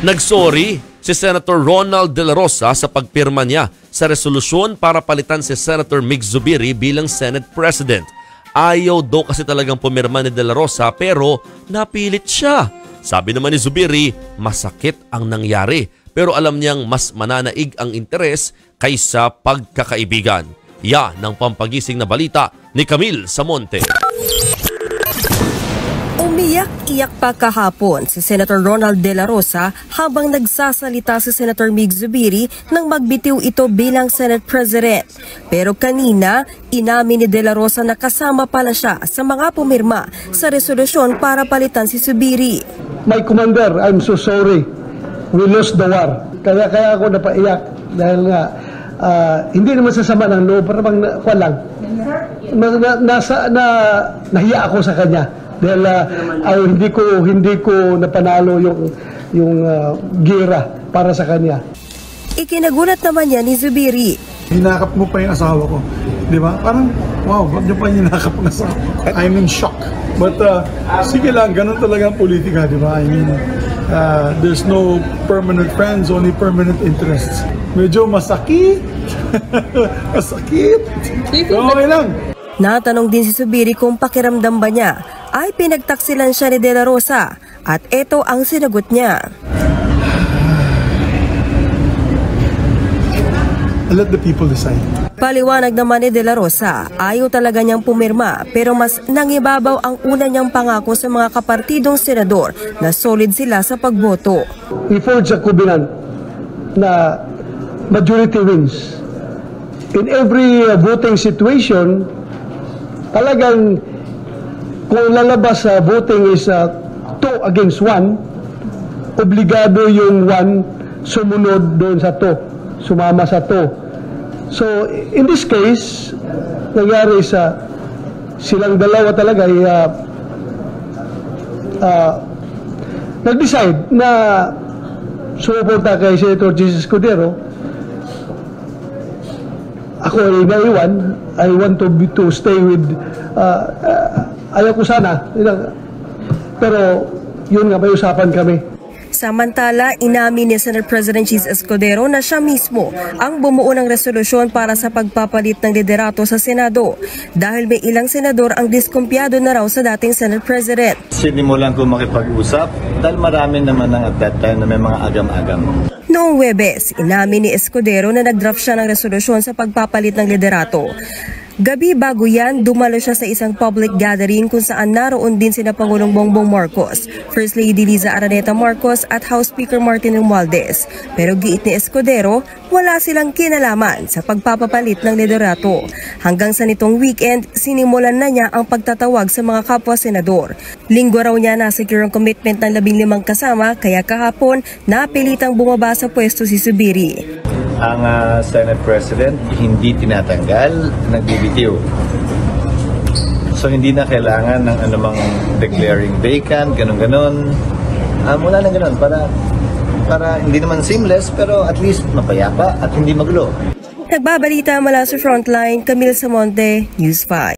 Nagsorry si Senator Ronald De La Rosa sa pagpirma niya sa resolusyon para palitan si Senator Mig Zubiri bilang Senate President. Ayaw daw kasi talagang pumirma ni De La Rosa pero napilit siya. Sabi naman ni Zubiri, masakit ang nangyari pero alam niyang mas mananaig ang interes kaysa pagkakaibigan. Yan ang pampagising na balita ni Camille Samonte. Umiyak-iyak pa kahapon si Senator Ronald De La Rosa habang nagsasalita si Senator Mig Zubiri nang magbitiw ito bilang Senate President. Pero kanina, inamin ni De La Rosa na kasama pala siya sa mga pumirma sa resolusyon para palitan si Zubiri. My commander, I'm so sorry. We lost the war. Kaya ako napaiyak dahil nga hindi naman sasama ng loob, parang walang. Nahiya ako sa kanya. Dahil hindi ko napanalo yung gira para sa kanya. Ikinagulat naman niya ni Zubiri. Hinakap mo pa yung asawa ko. Di ba? Parang, wow, ba't niyo pa hinakap ang asawa ko? I'm in shock. But sige lang, ganun talaga ang politika, di ba? I mean, there's no permanent friends, only permanent interests. Medyo masakit. Masakit. Okay lang. Natanong din si Zubiri kung pakiramdam ba niya ay pinagtaksilan siya ni De La Rosa at ito ang sinagot niya. Let the people decide. Paliwanag naman ni De La Rosa, ayaw talaga niyang pumirma pero mas nangibabaw ang una niyang pangako sa mga kapartidong senador na solid sila sa pagboto. We forged a covenant na majority wins. In every voting situation, talagang kung lalabas sa voting is 2 against 1, obligado yung 1 sumunod doon sa 2, sumama sa 2. So, in this case, nangyari silang dalawa talaga ay nag-decide na sumuporta kay Senator Jesus Escudero. Ako ay naiwan. I want to stay with ayaw ko sana. Pero yun nga, may usapan kami. Samantala, inamin ni Senate President Jesus Escudero na siya mismo ang bumuo ng resolusyon para sa pagpapalit ng liderato sa Senado dahil may ilang senador ang diskumpiyado na raw sa dating Senate President. Sinimulan ko makipag-usap dahil marami naman at that time na may mga agam-agam. Noong Huwebes, inamin ni Escudero na nagdraft siya ng resolusyon sa pagpapalit ng liderato. Gabi bago yan, dumalo siya sa isang public gathering kung saan naroon din sina Pangulong Bongbong Marcos, First Lady Liza Araneta Marcos at House Speaker Martin Romualdez. Pero giit ni Escudero, wala silang kinalaman sa pagpapapalit ng liderato. Hanggang sa nitong weekend, sinimulan na niya ang pagtatawag sa mga kapwa-senador. Linggo raw niya na-secure ang commitment ng 15 kasama, kaya kahapon napilitang bumaba sa pwesto si Zubiri. Ang Senate President hindi tinatanggal, nagbibitiw. So hindi na kailangan ng anumang declaring vacant, ganun-ganon. Mula na ganun para hindi naman seamless pero at least mapayapa at hindi magulo. Nagbabalita mula sa Frontline, Camille Samonte, News 5.